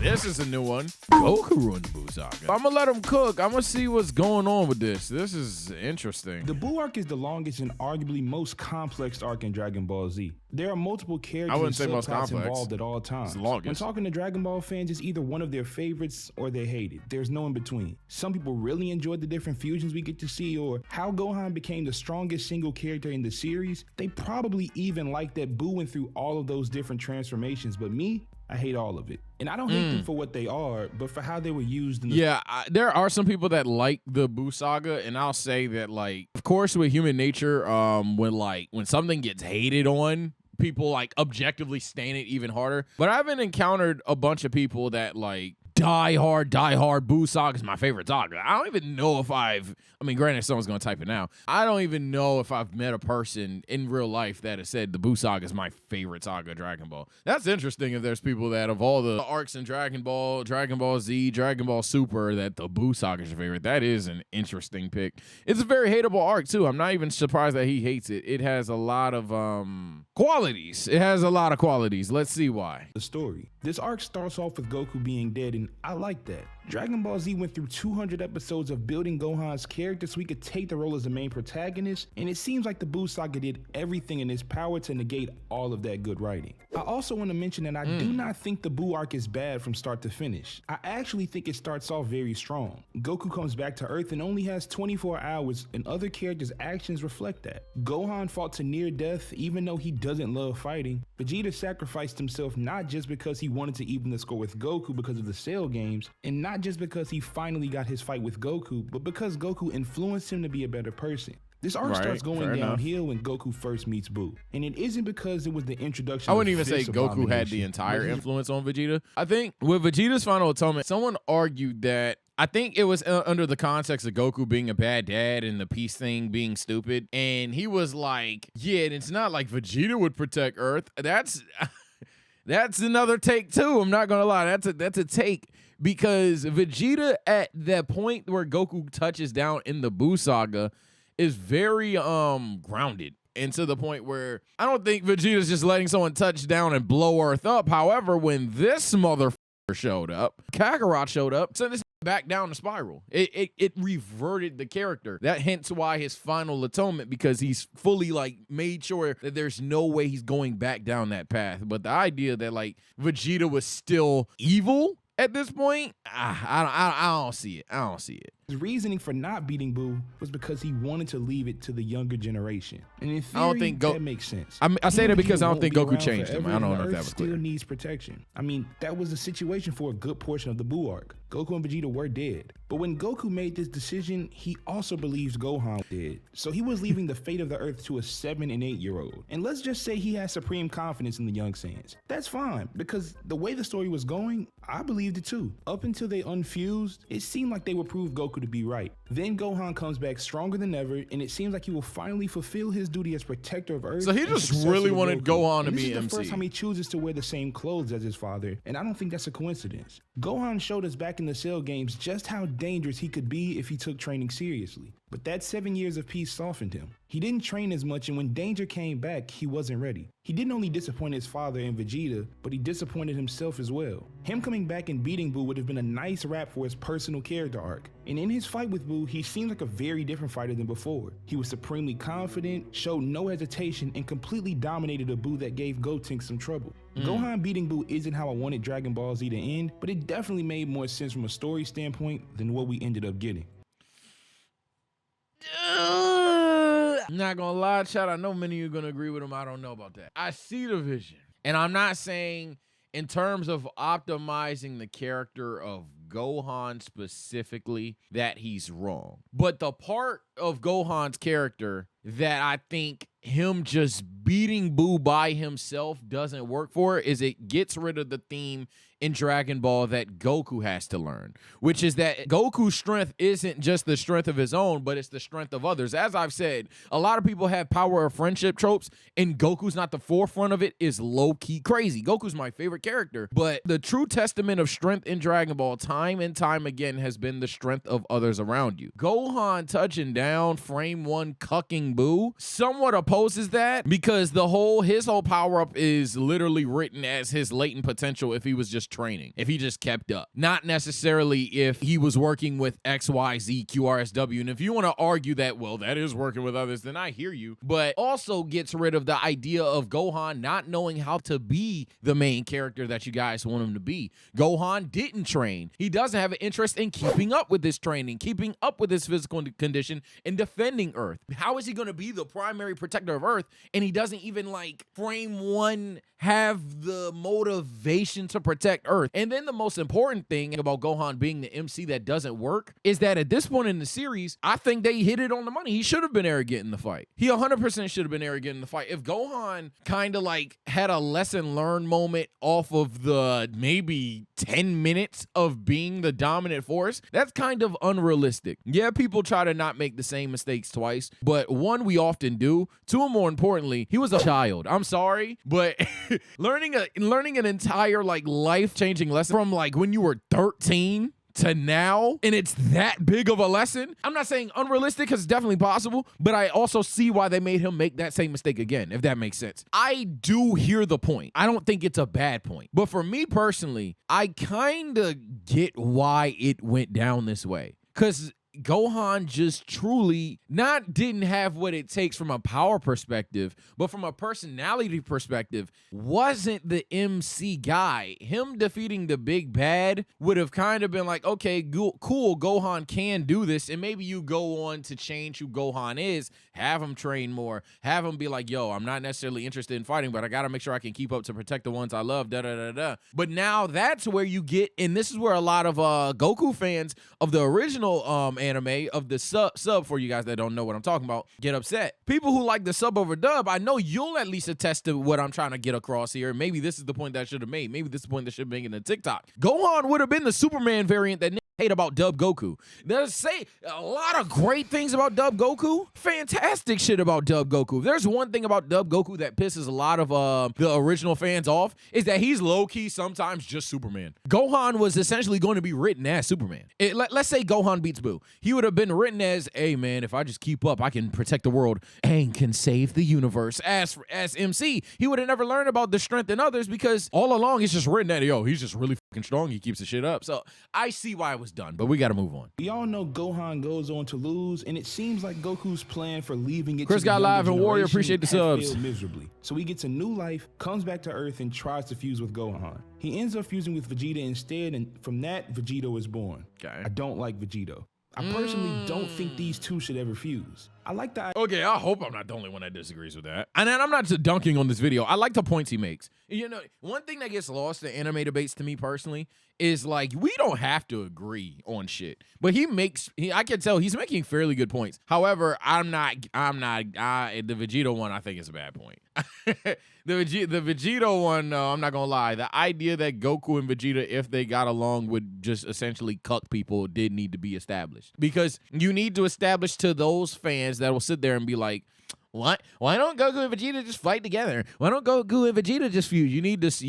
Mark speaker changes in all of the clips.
Speaker 1: This is a new one. Goku ruined the Buu Saga. I'm gonna let him cook. I'm gonna see what's going on with this. This is interesting.
Speaker 2: The Buu arc is the longest and arguably most complex arc in Dragon Ball Z. There are multiple characters and subplots involved at all times.
Speaker 1: It's the longest.
Speaker 2: When talking to Dragon Ball fans, it's either one of their favorites or they hate it. There's no in between. Some people really enjoyed the different fusions we get to see, or how Gohan became the strongest single character in the series. They probably even like that Buu went through all of those different transformations, but me, I hate all of it. And I don't hate them for what they are, but for how they were used.
Speaker 1: There are some people that like the Buu Saga, and I'll say that, like, of course, with human nature, when something gets hated on, people like objectively stain it even harder. But I haven't encountered a bunch of people that like die hard Buu Saga is my favorite saga. I don't even know if granted, someone's gonna type it now. I don't even know if I've met a person in real life that has said the Buu Saga is my favorite saga of Dragon Ball. That's interesting if there's people that of all the arcs in Dragon Ball Z, Dragon Ball Super, that the Buu Saga is your favorite. That is an interesting pick. It's a very hateable arc too. I'm not even surprised that he hates it. It has a lot of qualities. It has a lot of qualities. Let's see why.
Speaker 2: The story. This arc starts off with Goku being dead, and I like that. Dragon Ball Z went through 200 episodes of building Gohan's character so he could take the role as the main protagonist, and it seems like the Buu Saga did everything in its power to negate all of that good writing. I also want to mention that I do not think the Buu arc is bad from start to finish. I actually think it starts off very strong. Goku comes back to Earth and only has 24 hours, and other characters' actions reflect that. Gohan fought to near death even though he doesn't love fighting. Vegeta sacrificed himself not just because he wanted to even the score with Goku because of the Cell games, and not just because he finally got his fight with Goku, but because Goku influenced him to be a better person. This arc starts going downhill when Goku first meets Buu, and it isn't because it was the introduction.
Speaker 1: I wouldn't even say Goku had the entire influence on Vegeta. I think with Vegeta's final atonement, someone argued that I think it was under the context of Goku being a bad dad and the peace thing being stupid, and he was like, "Yeah, and it's not like Vegeta would protect Earth." That's another take too. I'm not gonna lie, that's a take. Because Vegeta at that point where Goku touches down in the Buu Saga is very grounded. And to the point where I don't think Vegeta's just letting someone touch down and blow Earth up. However, when this motherfucker showed up, Kakarot showed up, sent this back down the spiral. It reverted the character. That hence why his final atonement, because he's fully like made sure that there's no way he's going back down that path. But the idea that like Vegeta was still evil at this point, I don't see it. I don't see it.
Speaker 2: His reasoning for not beating Buu was because he wanted to leave it to the younger generation. And in theory,
Speaker 1: I don't think
Speaker 2: that makes sense.
Speaker 1: I say that because I don't think Goku changed him. I don't know if that was
Speaker 2: clear.
Speaker 1: Still
Speaker 2: needs protection. I mean, that was the situation for a good portion of the Buu arc. Goku and Vegeta were dead. But when Goku made this decision, he also believes Gohan was dead. So he was leaving the fate of the Earth to a 7 and 8-year-old. And let's just say he has supreme confidence in the young Saiyans. That's fine, because the way the story was going, I believed it too. Up until they unfused, it seemed like they would prove Goku to be right. Then Gohan comes back stronger than ever, and it seems like he will finally fulfill his duty as protector of Earth.
Speaker 1: So he just really wanted Gohan to be MC.
Speaker 2: This is the first time he chooses to wear the same clothes as his father, and I don't think that's a coincidence. Gohan showed us back in the Cell games just how dangerous he could be if he took training seriously. But that 7 years of peace softened him. He didn't train as much, and when danger came back, he wasn't ready. He didn't only disappoint his father and Vegeta, but he disappointed himself as well. Him coming back and beating Buu would have been a nice wrap for his personal character arc. And in his fight with Buu, he seemed like a very different fighter than before. He was supremely confident, showed no hesitation, and completely dominated a Buu that gave Gotenks some trouble. Gohan beating Buu isn't how I wanted Dragon Ball Z to end, but it definitely made more sense from a story standpoint than what we ended up getting.
Speaker 1: I'm not gonna lie, Chad. I know many of you are gonna agree with him. I don't know about that. I see the vision, and I'm not saying in terms of optimizing the character of Gohan specifically that he's wrong. But the part of Gohan's character that I think him just beating Buu by himself doesn't work for is it gets rid of the theme in Dragon Ball that Goku has to learn, which is that Goku's strength isn't just the strength of his own, but it's the strength of others. As I've said, a lot of people have power of friendship tropes, and Goku's not the forefront of it is low-key crazy. Goku's my favorite character, but the true testament of strength in Dragon Ball time time and time again has been the strength of others around you. Gohan touching down, frame one, cucking Boo, somewhat opposes that because his whole power-up is literally written as his latent potential if he was just training, if he just kept up. Not necessarily if he was working with XYZ QRSW. And if you want to argue that, well, that is working with others, then I hear you. But also gets rid of the idea of Gohan not knowing how to be the main character that you guys want him to be. Gohan didn't train. He doesn't have an interest in keeping up with his training, keeping up with his physical condition, and defending Earth. How is he going to be the primary protector of Earth and he doesn't even like frame one have the motivation to protect Earth? And then the most important thing about Gohan being the MC that doesn't work is that at this point in the series, I think they hit it on the money. He should have been arrogant in the fight. He 100% should have been arrogant in the fight. If Gohan kind of like had a lesson learned moment off of the maybe 10 minutes of being the dominant force, that's kind of unrealistic. Yeah, people try to not make the same mistakes twice, but one, we often do. Two, and more importantly, he was a child. I'm sorry, but learning an entire like life-changing lesson from like when you were 13 to now, and it's that big of a lesson. I'm not saying unrealistic because it's definitely possible, but I also see why they made him make that same mistake again, if that makes sense. I do hear the point. I don't think it's a bad point. But for me personally, I kind of get why it went down this way. Because Gohan just truly didn't have what it takes from a power perspective, but from a personality perspective, wasn't the MC guy. Him defeating the big bad would have kind of been like, okay, cool, Gohan can do this, and maybe you go on to change who Gohan is, have him train more, have him be like, yo, I'm not necessarily interested in fighting, but I gotta make sure I can keep up to protect the ones I love, da-da-da-da. But now that's where you get, and this is where a lot of Goku fans of the original anime, of the sub for you guys that don't know what I'm talking about, get upset. People who like the sub over dub, I know you'll at least attest to what I'm trying to get across here. Maybe this is the point that I should have made. Maybe this is the point that should have been in the TikTok. Gohan would have been the Superman variant that hate about Dub Goku. There's say a lot of great things about Dub Goku. Fantastic shit about Dub Goku. If there's one thing about Dub Goku that pisses a lot of the original fans off, is that he's low-key sometimes just Superman. Gohan was essentially going to be written as Superman. Let's say Gohan beats Boo. He would have been written as, hey man, if I just keep up, I can protect the world and can save the universe. As MC, he would have never learned about the strength in others because all along he's just written that, yo, he's just really fucking strong. He keeps the shit up. So I see why it was done, but we got to move on.
Speaker 2: We all know Gohan goes on to lose, and it seems like Goku's plan for leaving it
Speaker 1: Chris
Speaker 2: to the
Speaker 1: got live and
Speaker 2: younger
Speaker 1: Warrior,
Speaker 2: generation
Speaker 1: appreciate the
Speaker 2: had
Speaker 1: subs.
Speaker 2: failed miserably. So he gets a new life, comes back to Earth, and tries to fuse with Gohan. He ends up fusing with Vegeta instead, and from that, Vegito is born.
Speaker 1: Okay.
Speaker 2: I don't like Vegito. I personally don't think these two should ever fuse. I like the
Speaker 1: Okay, I hope I'm not the only one that disagrees with that. And I'm not just dunking on this video. I like the points he makes. You know, one thing that gets lost in anime debates to me personally is like, we don't have to agree on shit. But I can tell he's making fairly good points. However, the Vegito one I think is a bad point. The Vegito one, no, I'm not gonna lie. The idea that Goku and Vegeta, if they got along, would just essentially cuck people did need to be established. Because you need to establish to those fans that will sit there and be like, what? Why don't Goku and Vegeta just fight together? Why don't Goku and Vegeta just fuse? You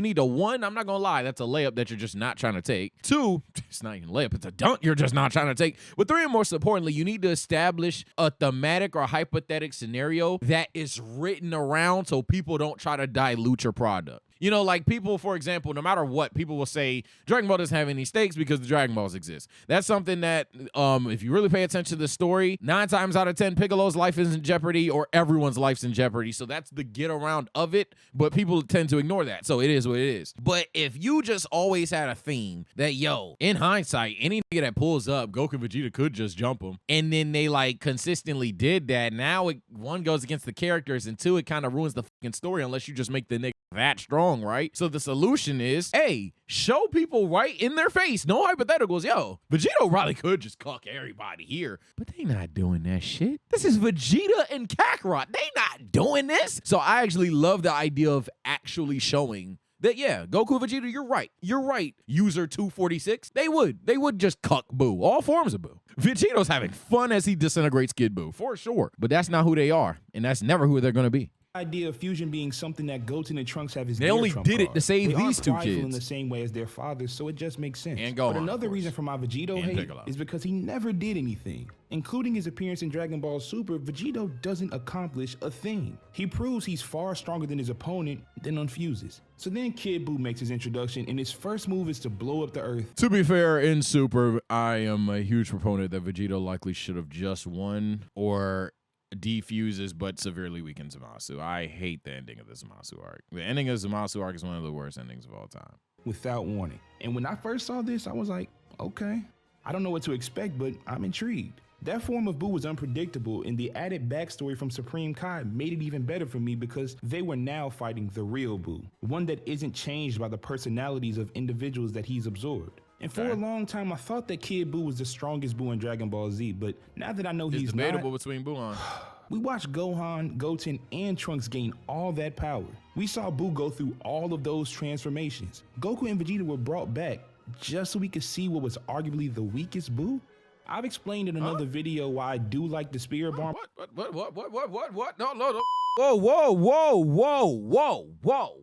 Speaker 1: need a one, I'm not gonna lie, that's a layup that you're just not trying to take. Two, it's not even a layup, it's a dunk you're just not trying to take. But three, and most importantly, you need to establish a thematic or hypothetical scenario that is written around so people don't try to dilute your product. You know, like people, for example, no matter what, people will say Dragon Ball doesn't have any stakes because the Dragon Balls exist. That's something that, if you really pay attention to the story, 9 times out of 10, Piccolo's life is in jeopardy or everyone's life's in jeopardy. So that's the get around of it, but people tend to ignore that. So it is what it is. But if you just always had a theme that, yo, in hindsight, any nigga that pulls up, Goku and Vegeta could just jump him, and then they like consistently did that, now one goes against the characters, and two, it kind of ruins the fucking story unless you just make the nigga that strong, right? So the solution is, hey, show people right in their face, no hypotheticals. Yo, Vegito probably could just cuck everybody here, but they not doing that shit. This is Vegeta and Kakarot. They not doing this. So I actually love the idea of actually showing that, yeah, Goku, Vegeta, you're right. You're right. User 246, they would just cuck Boo, all forms of Boo. Vegeto's having fun as he disintegrates Kid Boo, for sure. But that's not who they are, and that's never who they're going to be.
Speaker 2: idea of fusion being something that Goten and Trunks have is
Speaker 1: They
Speaker 2: their
Speaker 1: only
Speaker 2: trump
Speaker 1: did it
Speaker 2: card.
Speaker 1: to save
Speaker 2: They
Speaker 1: these
Speaker 2: aren't
Speaker 1: two
Speaker 2: prideful in
Speaker 1: kids.
Speaker 2: the same way as their fathers, so it just makes sense.
Speaker 1: And Gohan,
Speaker 2: but
Speaker 1: of
Speaker 2: another
Speaker 1: course.
Speaker 2: reason for my Vegito
Speaker 1: And
Speaker 2: hate
Speaker 1: Piccolo.
Speaker 2: is because he never did anything. Including his appearance in Dragon Ball Super, Vegito doesn't accomplish a thing. He proves he's far stronger than his opponent, then unfuses. So then Kid Buu makes his introduction, and his first move is to blow up the Earth.
Speaker 1: To be fair, in Super, I am a huge proponent that Vegito likely should have just won or defuses but severely weakens Zamasu. I hate the ending of the Zamasu arc. The ending of the Zamasu arc is one of the worst endings of all time.
Speaker 2: Without warning. And when I first saw this, I was like, okay. I don't know what to expect, but I'm intrigued. That form of Buu was unpredictable, and the added backstory from Supreme Kai made it even better for me because they were now fighting the real Buu, one that isn't changed by the personalities of individuals that he's absorbed. And for a long time, I thought that Kid Buu was the strongest Buu in Dragon Ball Z, but now that I know
Speaker 1: It's
Speaker 2: he's
Speaker 1: debatable
Speaker 2: not,
Speaker 1: between Buhan.
Speaker 2: we watched Gohan, Goten, and Trunks gain all that power. We saw Buu go through all of those transformations. Goku and Vegeta were brought back just so we could see what was arguably the weakest Buu. I've explained in another video why I do like the Spirit Bomb.
Speaker 1: What? No.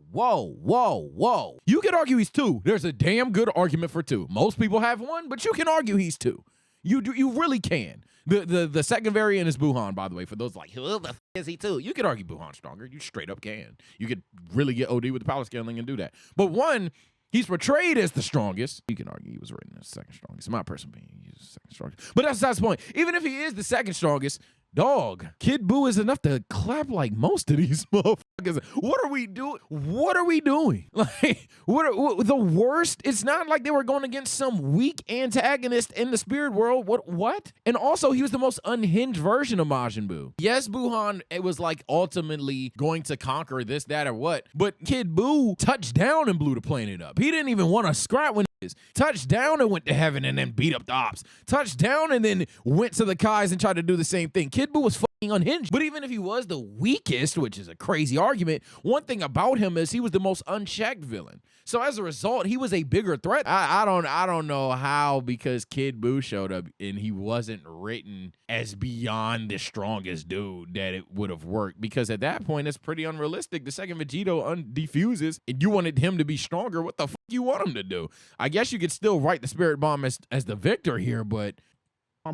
Speaker 1: Whoa. You could argue he's two. There's a damn good argument for two. Most people have one, but you can argue he's two. You really can. The second variant is Buhan, by the way. For those like, who the f is he two? You could argue Buhan's stronger. You straight up can. You could really get OD with the power scaling and do that. But one, he's portrayed as the strongest. You can argue he was written as the second strongest. In my personal opinion, he's the second strongest. But that's the point. Even if he is the second strongest, dog, Kid Buu is enough to clap like most of these motherfuckers. What are we doing? Like, what the worst? It's not like they were going against some weak antagonist in the spirit world. What? And also, he was the most unhinged version of Majin Buu. Yes, Buhan, it was like ultimately going to conquer this, that, or what. But Kid Buu touched down and blew the planet up. He didn't even want to scrap when touched down and went to heaven and then beat up the ops. Touched down and then went to the Kais and tried to do the same thing. Kid Buu was fucking unhinged. But even if he was the weakest, which is a crazy argument, one thing about him is he was the most unchecked villain. So as a result, he was a bigger threat. I don't know how, because Kid Buu showed up and he wasn't written as beyond the strongest dude, that it would have worked. Because at that point, it's pretty unrealistic. The second Vegito defuses and you wanted him to be stronger, what the fuck you want him to do? I guess you could still write the Spirit Bomb as the victor here, but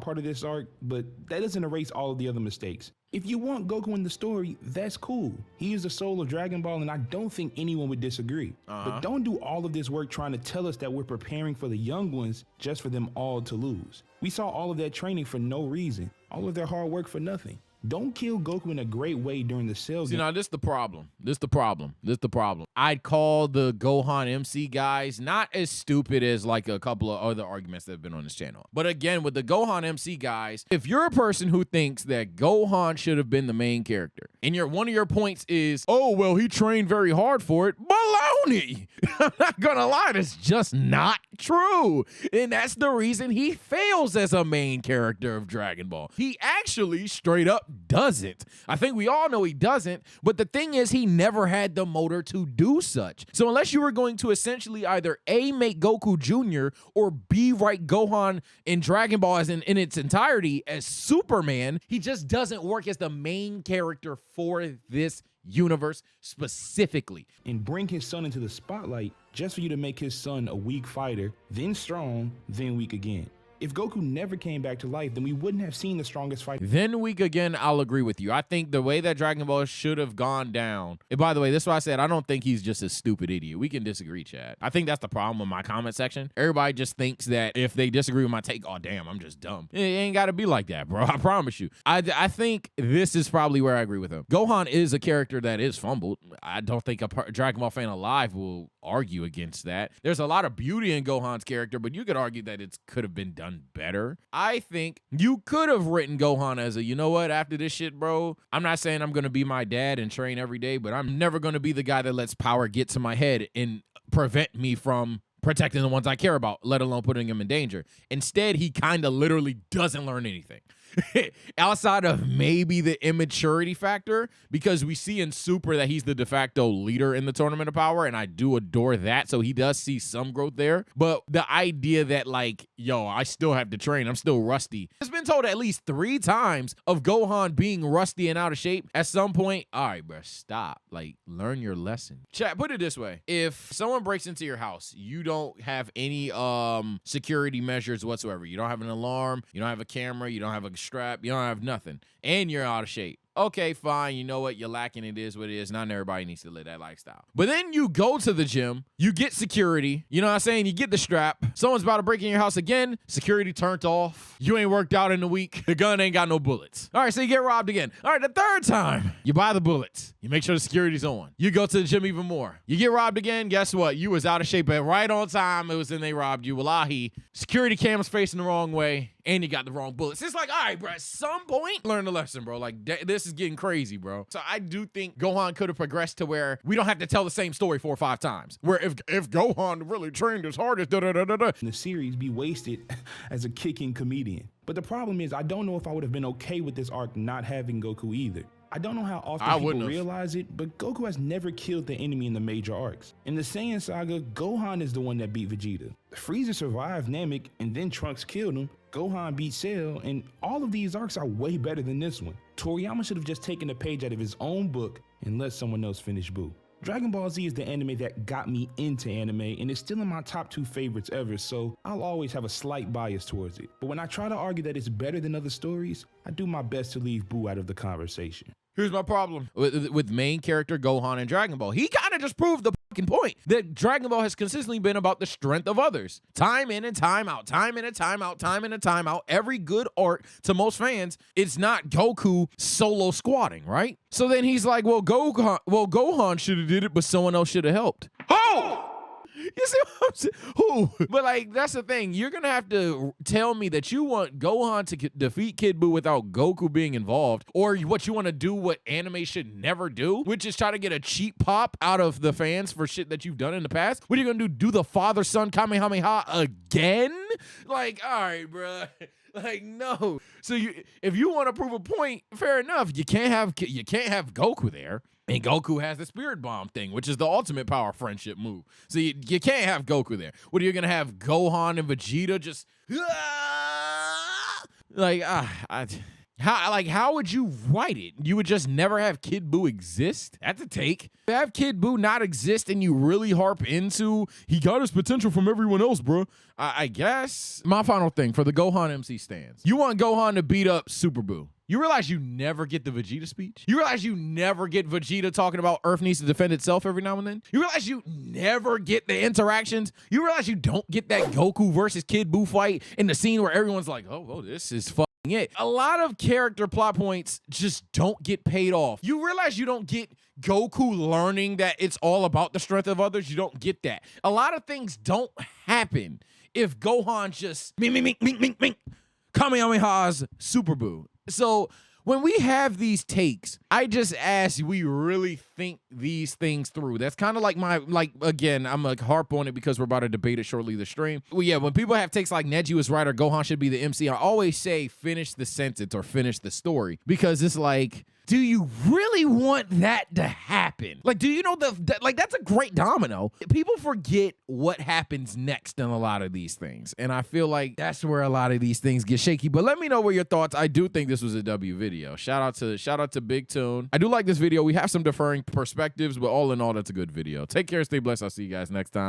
Speaker 2: part of this arc, but that doesn't erase all of the other mistakes. If you want Goku in the story, that's cool. He is the soul of Dragon Ball, and I don't think anyone would disagree. But don't do all of this work trying to tell us that we're preparing for the young ones just for them all to lose. We saw all of that training for no reason, all of their hard work for nothing. Don't kill Goku in a great way during the Cell game.
Speaker 1: Now, this the problem. I'd call the Gohan MC guys not as stupid as like a couple of other arguments that have been on this channel. But again, with the Gohan MC guys, if you're a person who thinks that Gohan should have been the main character, and one of your points is, oh, well, he trained very hard for it, baloney. I'm not gonna lie, that's just not true. And that's the reason he fails as a main character of Dragon Ball. He actually straight up doesn't. I think we all know he doesn't, but the thing is, he never had the motor to do such. So unless you were going to essentially either A, make Goku Jr., or B, write Gohan in Dragon Ball as in its entirety as Superman, he just doesn't work as the main character for this universe specifically.
Speaker 2: And bring his son into the spotlight just for you to make his son a weak fighter, then strong, then weak again. If Goku never came back to life, then we wouldn't have seen the strongest fighter.
Speaker 1: Then weak again, I'll agree with you. I think the way that Dragon Ball should have gone down, and by the way, this is why I said I don't think he's just a stupid idiot. We can disagree, Chad. I think that's the problem with my comment section. Everybody just thinks that if they disagree with my take, oh, damn, I'm just dumb. It ain't got to be like that, bro. I promise you. I think this is probably where I agree with him. Gohan is a character that is fumbled. I don't think a Dragon Ball fan alive will argue against that. There's a lot of beauty in Gohan's character, but you could argue that it could have been done better. I think you could have written Gohan as a, you know what, after this shit, bro, I'm not saying I'm going to be my dad and train every day, but I'm never going to be the guy that lets power get to my head and prevent me from protecting the ones I care about, let alone putting them in danger. Instead, he kind of literally doesn't learn anything. Outside of maybe the immaturity factor, because we see in Super that he's the de facto leader in the Tournament of Power, and I do adore that, so he does see some growth there. But the idea that, like, yo, I still have to train, I'm still rusty. It's been told at least 3 times of Gohan being rusty and out of shape. At some point, all right, bro, stop. Like, learn your lesson. Chat, put it this way. If someone breaks into your house, you don't have any security measures whatsoever. You don't have an alarm, you don't have a camera, you don't have a strap, you don't have nothing, and you're out of shape. Okay, fine. You know what? You're lacking. It is what it is. Not everybody needs to live that lifestyle. But then you go to the gym, you get security, you know what I'm saying? You get the strap. Someone's about to break in your house again. Security turned off. You ain't worked out in a week. The gun ain't got no bullets. All right, so you get robbed again. All right, the 3rd time, you buy the bullets. You make sure the security's on. You go to the gym even more. You get robbed again. Guess what? You was out of shape, but right on time, it was then they robbed you. Wallahi, security camera's facing the wrong way, and you got the wrong bullets. It's like, all right, bro, at some point, learn the lesson, bro. Like, this is getting crazy, bro. So I do think Gohan could have progressed to where we don't have to tell the same story 4 or 5 times. Where if Gohan really trained as hard as
Speaker 2: the series be wasted as a kicking comedian. But the problem is, I don't know if I would have been okay with this arc not having Goku either. I don't know how often people realize it, but Goku has never killed the enemy in the major arcs. In the Saiyan Saga, Gohan is the one that beat Vegeta. Frieza survived Namek, and then Trunks killed him. Gohan beat Cell, and all of these arcs are way better than this one. Toriyama should have just taken a page out of his own book and let someone else finish Buu. Dragon Ball Z is the anime that got me into anime, and it's still in my top 2 favorites ever, so I'll always have a slight bias towards it. But when I try to argue that it's better than other stories, I do my best to leave Buu out of the conversation.
Speaker 1: Here's my problem with main character Gohan and Dragon Ball. He kind of just proved the fucking point that Dragon Ball has consistently been about the strength of others. Time in and time out, time in and time out, time in and time out. Every good arc to most fans, it's not Goku solo squatting, right? So then he's like, well, Gohan should have did it, but someone else should have helped. Oh! You see what I'm saying? Who? But like, that's the thing. You're going to have to tell me that you want Gohan to defeat Kid Buu without Goku being involved, or what you want to do what anime should never do, which is try to get a cheap pop out of the fans for shit that you've done in the past. What are you going to do? Do the father-son Kamehameha again? Like, all right, bruh. Like, no. So if you want to prove a point, fair enough. You can't have Goku there. And Goku has the spirit bomb thing, which is the ultimate power friendship move. So you can't have Goku there. What are you gonna have Gohan and Vegeta just how would you write it? You would just never have Kid Buu exist? That's a take. Have Kid Buu not exist and you really harp into he got his potential from everyone else, bro. I guess. My final thing for the Gohan MC stands. You want Gohan to beat up Super Buu. You realize you never get the Vegeta speech? You realize you never get Vegeta talking about Earth needs to defend itself every now and then? You realize you never get the interactions? You realize you don't get that Goku versus Kid Buu fight in the scene where everyone's like, oh, this is fucking it. A lot of character plot points just don't get paid off. You realize you don't get Goku learning that it's all about the strength of others? You don't get that. A lot of things don't happen if Gohan just Kamehameha's Super Buu. So when we have these takes, I just ask we really think these things through. That's kind of like again, I'm like harp on it because we're about to debate it shortly the stream. Well, yeah, when people have takes like Neji was right or Gohan should be the MC, I always say finish the sentence or finish the story, because it's like, do you really want that to happen? Like, do you know that's a great domino. People forget what happens next in a lot of these things. And I feel like that's where a lot of these things get shaky. But let me know what your thoughts. I do think this was a W video. Shout out to Big Tune. I do like this video. We have some differing perspectives, but all in all, that's a good video. Take care, stay blessed. I'll see you guys next time.